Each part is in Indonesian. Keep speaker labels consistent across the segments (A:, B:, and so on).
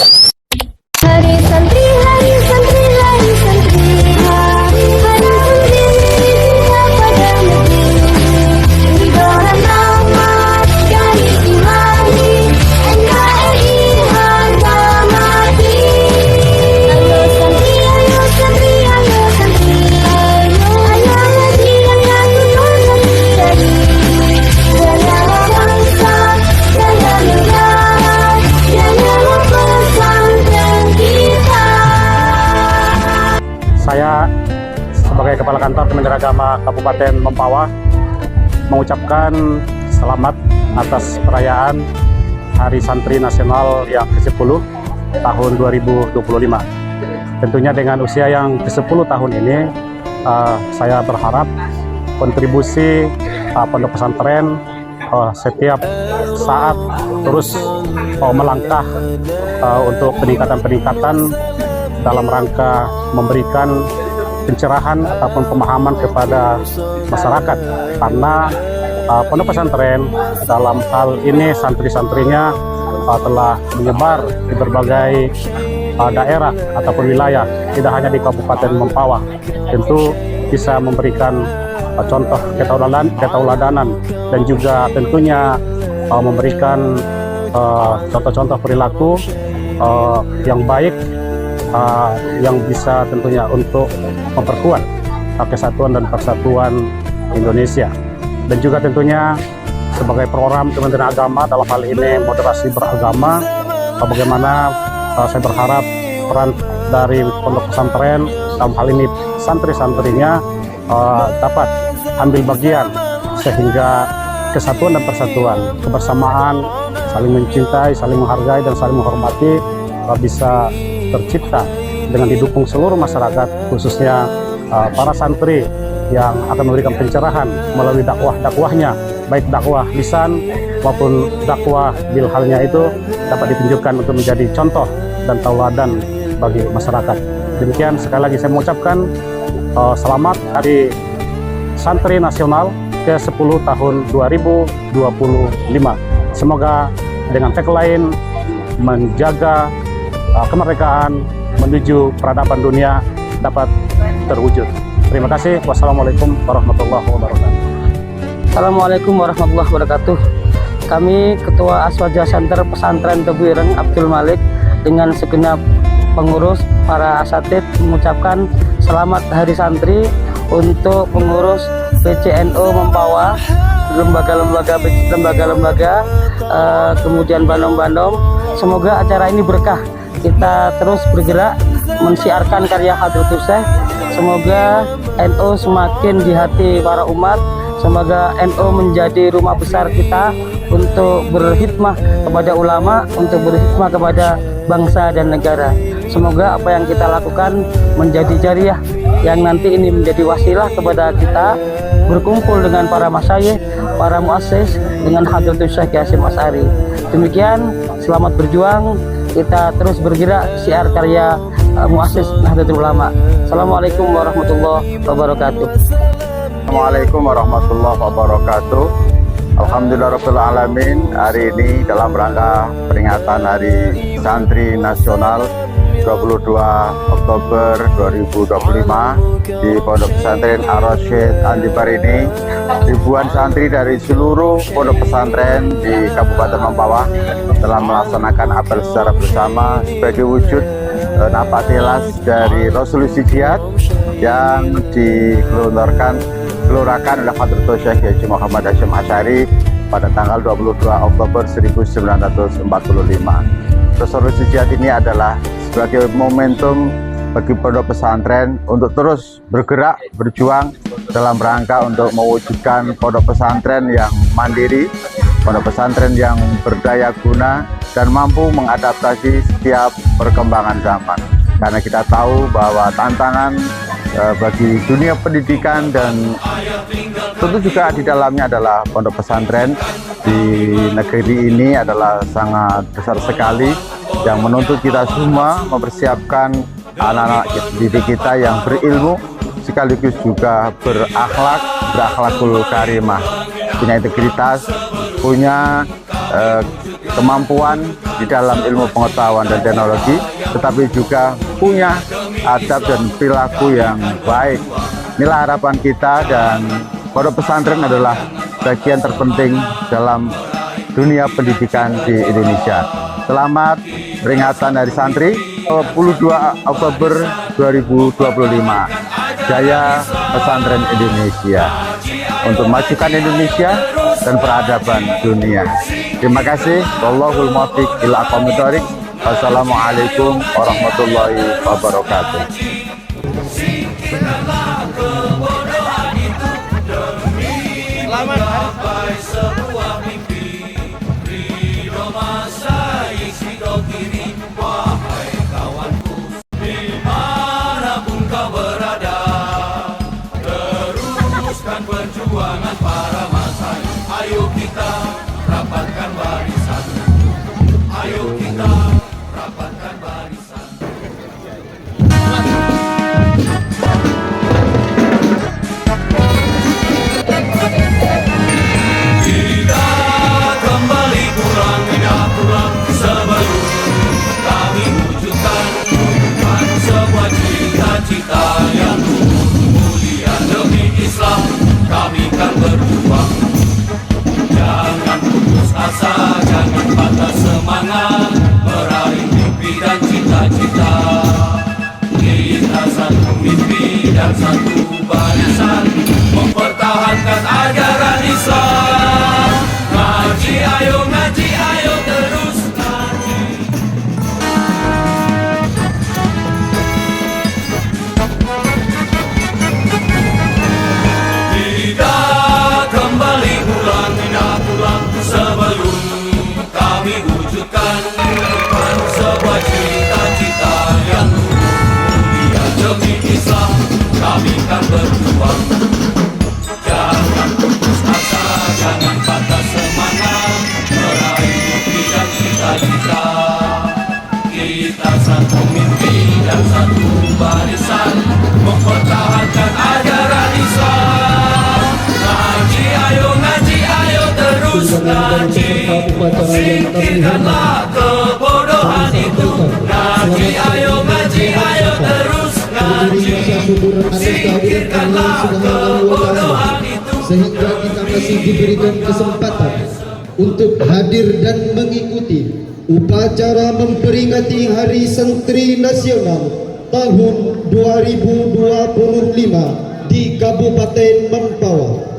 A: Hari santri, hari santri, hari santri, hari santri, pada negeri, idola nama dari imani, NKRI harga mati. Ayo santri, ayo santri, ayo santri, ayo lagi yang satu dari jalan bangsa, jalan negara, jalan pesantren kita.
B: Saya sebagai Kepala Kantor Kementerian Agama Kabupaten Mempawah mengucapkan selamat atas perayaan Hari Santri Nasional yang ke-10 tahun 2025. Tentunya dengan usia yang ke-10 tahun ini, saya berharap kontribusi pondok pesantren setiap saat terus melangkah untuk peningkatan dalam rangka memberikan pencerahan ataupun pemahaman kepada masyarakat, karena pondok pesantren dalam hal ini santri-santrinya telah menyebar di berbagai daerah ataupun wilayah, tidak hanya di Kabupaten Mempawah. Tentu bisa memberikan contoh ketauladanan dan juga tentunya memberikan contoh-contoh perilaku yang baik, yang bisa tentunya untuk memperkuat kesatuan dan persatuan Indonesia. Dan juga tentunya sebagai program Kementerian Agama dalam hal ini moderasi beragama, bagaimana saya berharap peran dari pondok pesantren dalam hal ini santri-santrinya dapat ambil bagian sehingga kesatuan dan persatuan, kebersamaan, saling mencintai, saling menghargai dan saling menghormati bisa tercipta dengan didukung seluruh masyarakat, khususnya para santri yang akan memberikan pencerahan melalui dakwahnya, baik dakwah lisan maupun dakwah bil halnya, itu dapat ditunjukkan untuk menjadi contoh dan tauladan bagi masyarakat. Demikian, sekali lagi saya mengucapkan selamat Hari Santri Nasional ke-10 tahun 2025. Semoga dengan tagline menjaga kemerdekaan menuju peradaban dunia dapat terwujud. Terima kasih. Wassalamualaikum warahmatullahi wabarakatuh.
C: Assalamualaikum warahmatullahi wabarakatuh. Kami Ketua Aswaja Center Pesantren Tebu Ireng Abdul Malik dengan segenap pengurus para asatid mengucapkan selamat Hari Santri untuk pengurus PCNO Mempawah, lembaga-lembaga, kemudian Bandung. Semoga acara ini berkah. Kita terus bergerak mensiarkan karya Hadratus Syekh. Semoga NU semakin di hati para umat. Semoga NU menjadi rumah besar kita untuk berkhidmah kepada ulama, untuk berkhidmah kepada bangsa dan negara. Semoga apa yang kita lakukan menjadi jariah yang nanti ini menjadi wasilah kepada kita berkumpul dengan para masyayikh, para muassis, dengan Hadratus Syekh Hasyim Asy'ari. Demikian, selamat berjuang. Kita terus bergerak siar karya muassis Nahdlatul Ulama. Assalamualaikum warahmatullahi wabarakatuh.
D: Assalamualaikum warahmatullahi wabarakatuh. Alhamdulillahirabbil alamin. Hari ini dalam rangka peringatan Hari Santri Nasional 22 Oktober 2025 di Pondok Pesantren Ar-Rasyid Andibar ini, ribuan santri dari seluruh pondok pesantren di Kabupaten Mempawah telah melaksanakan apel secara bersama sebagai wujud napatilas dari resolusi jihad yang digelontorkan oleh Hadratus Syekh Haji Muhammad Hasyim Asy'ari pada tanggal 22 Oktober 1945. Resolusi jihad ini adalah sebagai momentum bagi pondok pesantren untuk terus bergerak, berjuang dalam rangka untuk mewujudkan pondok pesantren yang mandiri, pondok pesantren yang berdaya guna dan mampu mengadaptasi setiap perkembangan zaman. Karena kita tahu bahwa tantangan bagi dunia pendidikan dan tentu juga di dalamnya adalah pondok pesantren di negeri ini adalah sangat besar sekali, yang menuntut kita semua mempersiapkan anak-anak didik kita yang berilmu sekaligus juga berakhlakul karimah, punya integritas, punya kemampuan di dalam ilmu pengetahuan dan teknologi, tetapi juga punya adab dan perilaku yang baik. Inilah harapan kita, dan pondok pesantren adalah bagian terpenting dalam dunia pendidikan di Indonesia. Selamat peringatan Hari Santri 22 Oktober 2025. Jaya Pesantren Indonesia untuk memajukan Indonesia dan peradaban dunia. Terima kasih. Wallahul muwaffiq ila aqwamit thoriq. Wassalamualaikum warahmatullahi wabarakatuh.
E: Perjuangan para masa, ayo kita rapatkan barisan, ayo kita rapatkan barisan. Tidak kembali pulang, tidak pulang sebelum kami wujudkan sebuah cita-cita yang mulia demi Islam. Kami kan berjuang. Jangan putus asa, jangan patah semangat, meraih mimpi dan cita-cita. Kita satu mimpi dan satu barisan, mempertahankan ajaran Islam. Ngaji ayo terus ngaji. Tidak kembali pulang, tidak pulang sebelum kami wujudkan sebuah cita-cita yang mulia demi Islam. Kami kan berjuang. Jangan putus asa, jangan patah semangat, meraih mimpi dan cita-cita. Kita satu mimpi dan satu barisan, mempertahankan ajaran Islam. Ngaji ayo terus ngaji. Singkirkanlah kebodohan itu. Ngaji ayo terus ngaji. Singkirkanlah kebodohan itu.
F: Sehingga kita masih diberikan kesempatan untuk hadir dan mengikuti upacara memperingati Hari Santri Nasional tahun 2025 di Kabupaten Mempawah.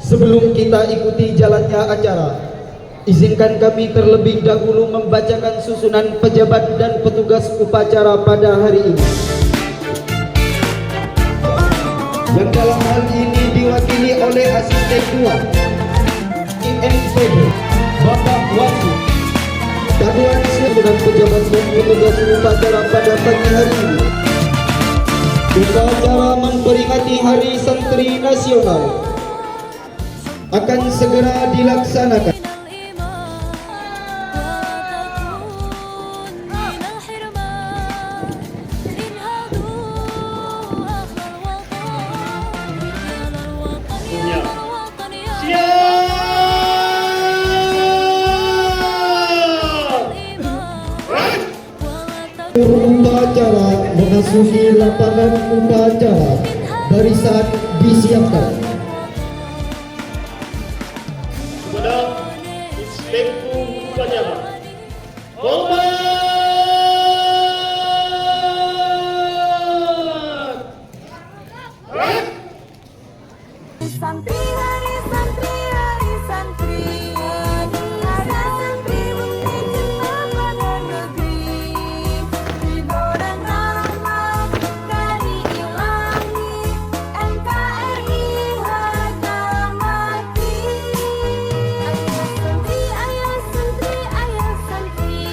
F: Sebelum kita ikuti jalannya acara, izinkan kami terlebih dahulu membacakan susunan pejabat dan petugas upacara pada hari ini, yang dalam hal ini diwakili oleh Asisten 2 INPB Bapak Wati. Paduan susunan pejabat dan petugas upacara pada pagi hari ini. Upacara memperingati Hari Santri Nasional akan segera dilaksanakan. Upacara memasuki lapangan upacara, barisan disiapkan. Kepada Inspektur Upacara,
A: Santri, hari santri, hari santri. Ada santri bukti cinta pada negeri. Ridho dan rahmat dari Ilahi, NKRI harga mati. Ayah santri, ayah santri, ayah santri.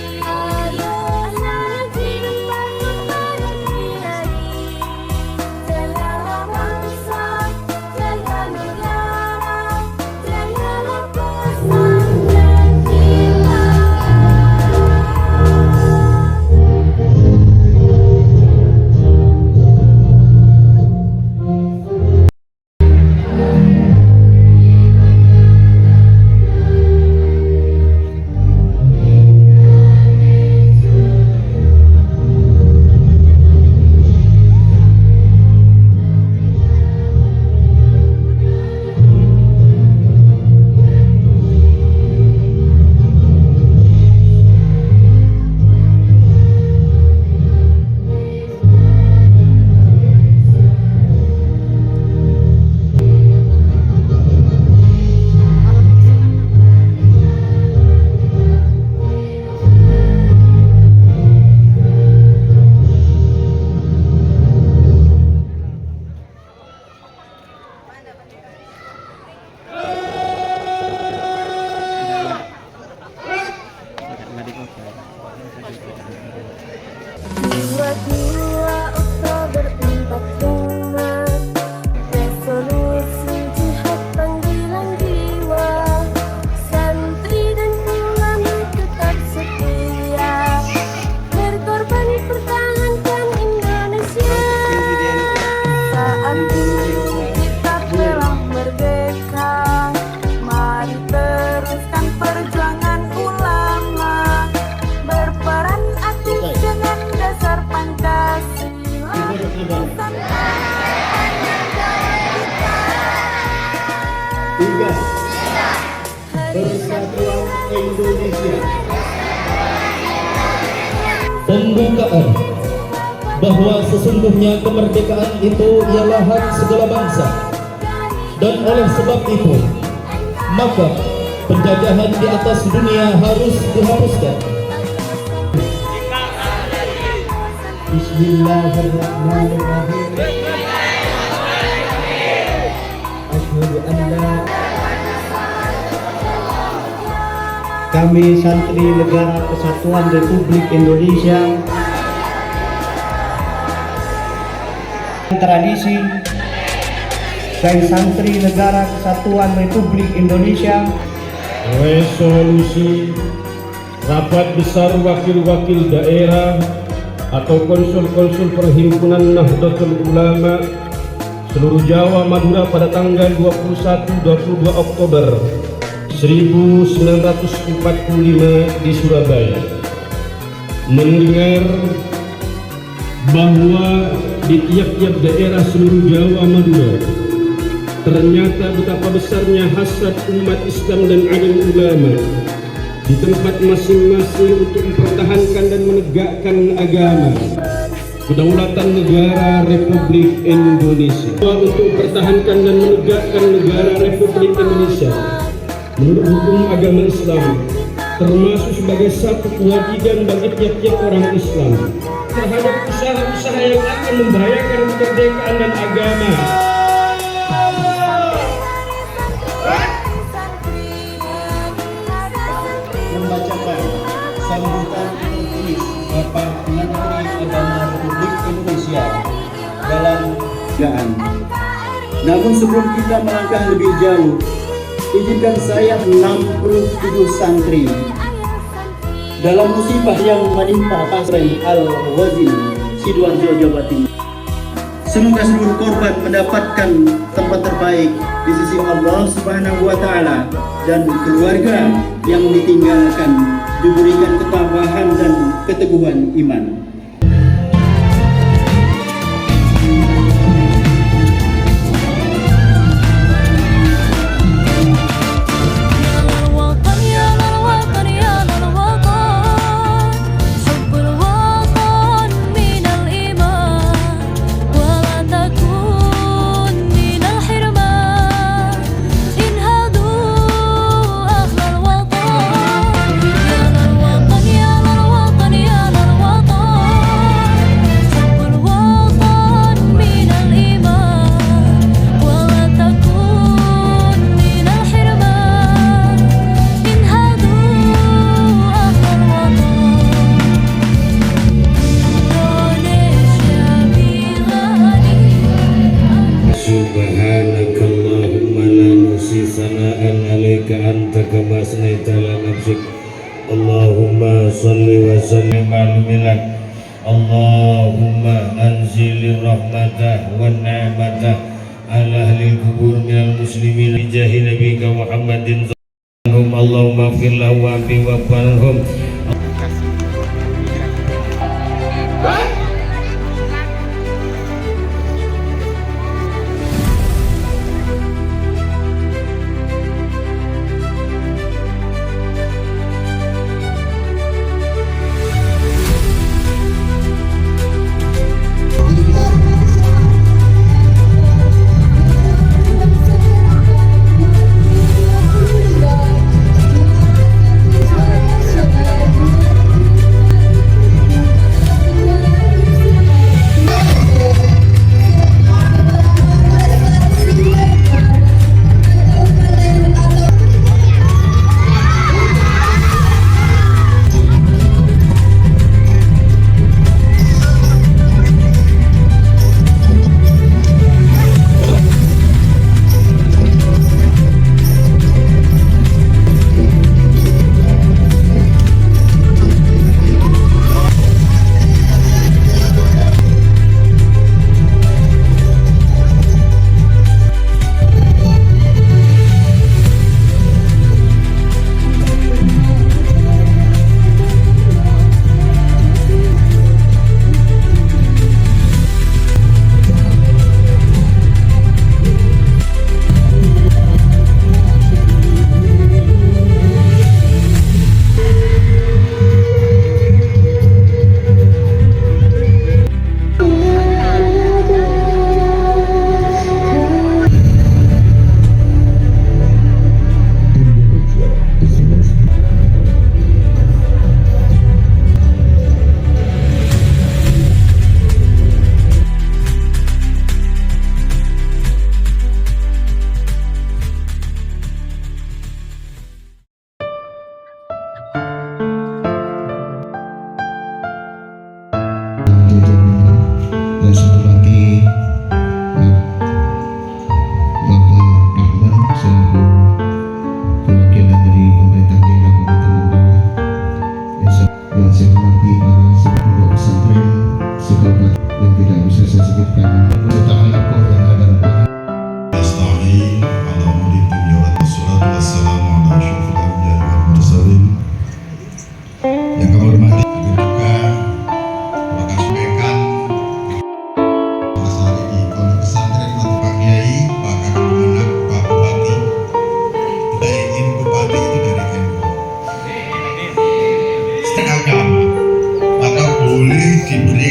F: Kesatuan Indonesia. Pembukaan bahwa sesungguhnya kemerdekaan itu ialah hak segala bangsa, dan oleh sebab itu maka penjajahan di atas dunia harus dihapuskan. Bismillahirrahmanirrahim. Asyhadu an la Kami santri Negara Kesatuan Republik Indonesia, tradisi dan santri Negara Kesatuan Republik Indonesia,
G: resolusi Rapat Besar Wakil-Wakil Daerah atau Konsul-Konsul Perhimpunan Nahdlatul Ulama seluruh Jawa Madura pada tanggal 21-22 Oktober 1945 di Surabaya mendengar bahwa di tiap-tiap daerah seluruh Jawa Madura ternyata betapa besarnya hasrat umat Islam dan alim ulama di tempat masing-masing untuk mempertahankan dan menegakkan agama kedaulatan negara Republik Indonesia. Untuk mempertahankan dan menegakkan negara Republik Indonesia menurut hukum agama Islam termasuk sebagai satu kewajiban bagi tiap-tiap orang Islam terhadap usaha-usaha yang akan membahayakan kemerdekaan dan agama.
F: membacakan sambutan tertulis Bapak Menteri Agama Republik Indonesia dalam keadaan. Namun sebelum kita melangkah lebih jauh, izinkan saya 67 santri dalam musibah yang menimpa Pasren Al-Wazin, Sidoarjo, Jawa Timur. Semoga seluruh korban mendapatkan tempat terbaik di sisi Allah Subhanahu wa Ta'ala, dan keluarga yang ditinggalkan diberikan ketabahan dan keteguhan iman.
G: Allahumma salli wa sallim ala milak. Allahumma anzilir rahmatah wa ni'matah ala ahli kubur minal muslimin bijahi nabika Muhammadin sallallahu. Allahumma ighfir lahu wa afi wa farhum.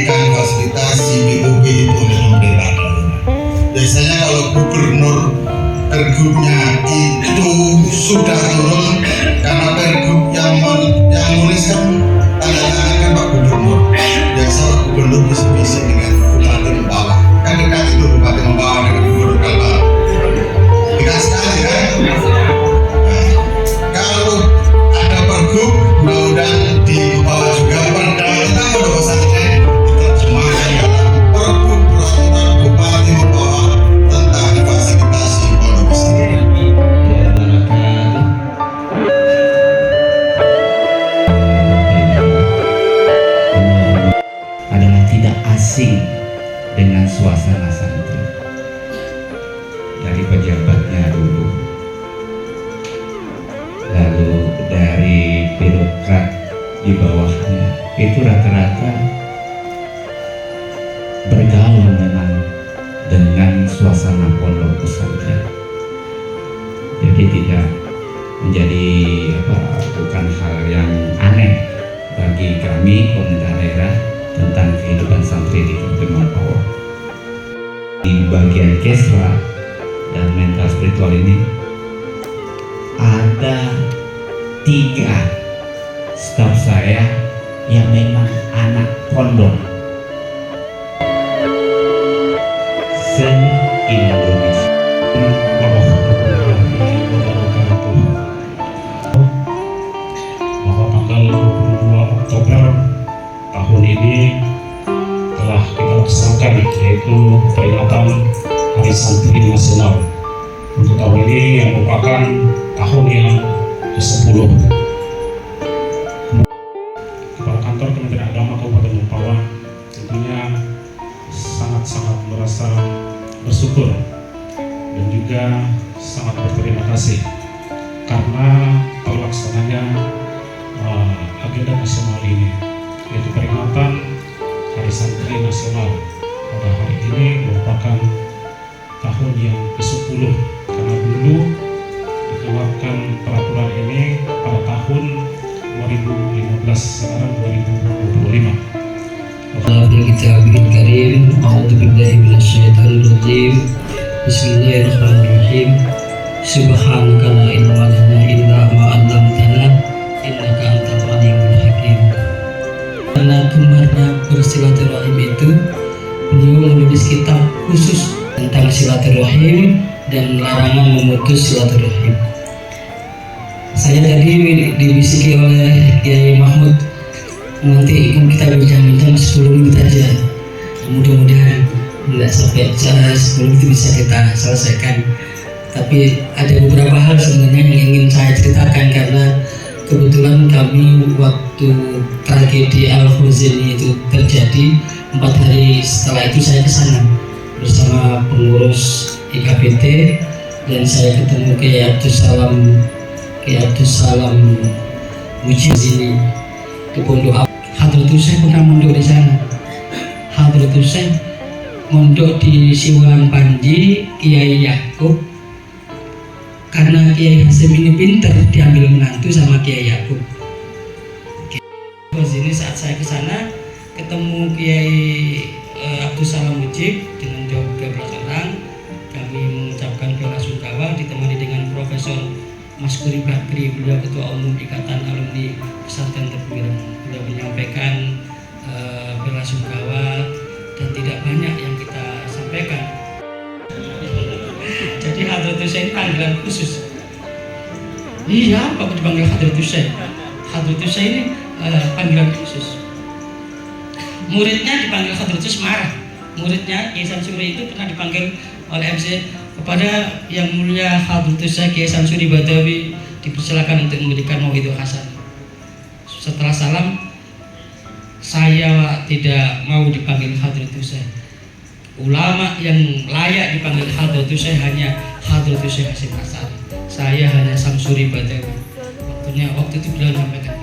H: diberikan fasilitasi BOP itu oleh pemerintah daerah. Biasanya kalau gubernur pergubnya itu sudah turun, karena pergub yang menuliskan tanda tangan kan Pak Gubernur. Biasa Pak Gubernur bisik-bisik dengan Bupati Mempawah. Kan dekat itu Bupati Mempawah dengan Gubernur Kalbar. Dekat sekali kan? Nah, kalau ada pergub, mudah-mudahan di Mempawah juga perda tentang pondok pesantren diterjemahkan dalam pergub peraturan Bupati Mempawah tentang fasilitasi pondok pesantren.
I: Adalah tidak asing dengan suasana santri. Dari pejabatnya dulu, lalu dari birokrat di bawahnya, itu rata-rata bergaul memang dengan suasana pondok pesantren. Jadi tidak menjadi bukan hal yang aneh bagi kami pemerintah daerah tentang kehidupan santri di Kabupaten Mempawah. Di bagian kesra dan mental spiritual ini ada 3 staf saya yang memang anak pondok se-Indonesia.
G: Bahwa tanggal 22 Oktober tahun ini telah kita laksanakan, yaitu peringatan Hari Santri Nasional. Untuk tahun ini yang merupakan tahun yang ke-10. Kepala Kantor Kementerian Agama Kabupaten Mempawah tentunya sangat-sangat merasa bersyukur dan juga sangat berterima kasih karena terlaksananya agenda nasional ini, yaitu peringatan Hari Santri Nasional. Pada hari ini merupakan tahun yang ke-10 karena dulu dikeluarkan peraturan ini pada tahun 2015, sekarang 2025.
J: Kitabul Karim, A'udzu billahi minasyaitonir rajim. Bismillahirrahmanirrahim. Subhanaka la ilma lana illa ma 'allamtana innaka antal alimul hakim. Karena gemarnya bersilaturahim itu, beliau menulis kitab khusus tentang silaturahim dan larangan memutus silaturahim. Saya tadi dibisiki oleh Kiai Mahmud, nanti kita bincang-bincang 10 menit aja. Mudah-mudahan tidak sampai 10 menit bisa kita selesaikan. Tapi ada beberapa hal sebenarnya yang ingin saya ceritakan karena kebetulan kami waktu tragedi Al-Huzaini itu terjadi 4 hari setelah itu saya ke sana bersama pengurus IKBT dan saya ketemu Kiai Abdus Salam Mujib sini di Pondok Hadratus Syekh pernah mondok di sana. Hadratus Syekh mondok di Siwalan Panji, Kiai Yakub. Karena Kiai Hasim ini pinter, diambil menantu sama Kiai Yakub. Di sini saat saya ke sana ketemu Kiai Abdus Salam Mujib dengan 12 orang. Kami mengucapkan bela sungkawa ditemani dengan Profesor Mas Kuri Bakri, beliau Ketua Umum Ikatan Alumni Pesantren Tebuireng. Beliau menyampaikan bela sungkawa dan tidak banyak yang kita sampaikan. Jadi Hadratus Syekh ini panggilan khusus. Iya, apa dipanggil Hadratus Syekh? Hadratus Syekh ini panggilan khusus. Muridnya dipanggil Hadratus marah. Muridnya Kiai Samsuri itu pernah dipanggil oleh MC kepada yang mulia Hadratus Syekh Kiai Samsuri Badawi dipersilakan untuk memberikan mauidhah hasan. Setelah salam, saya tidak mau dipanggil Hadratus Syekh. Ulama yang layak dipanggil Hadratus Syekh hanya Hadratus Syekh Hasyim Asy'ari. Saya hanya Samsuri Badawi. Waktu itu beliau menyampaikan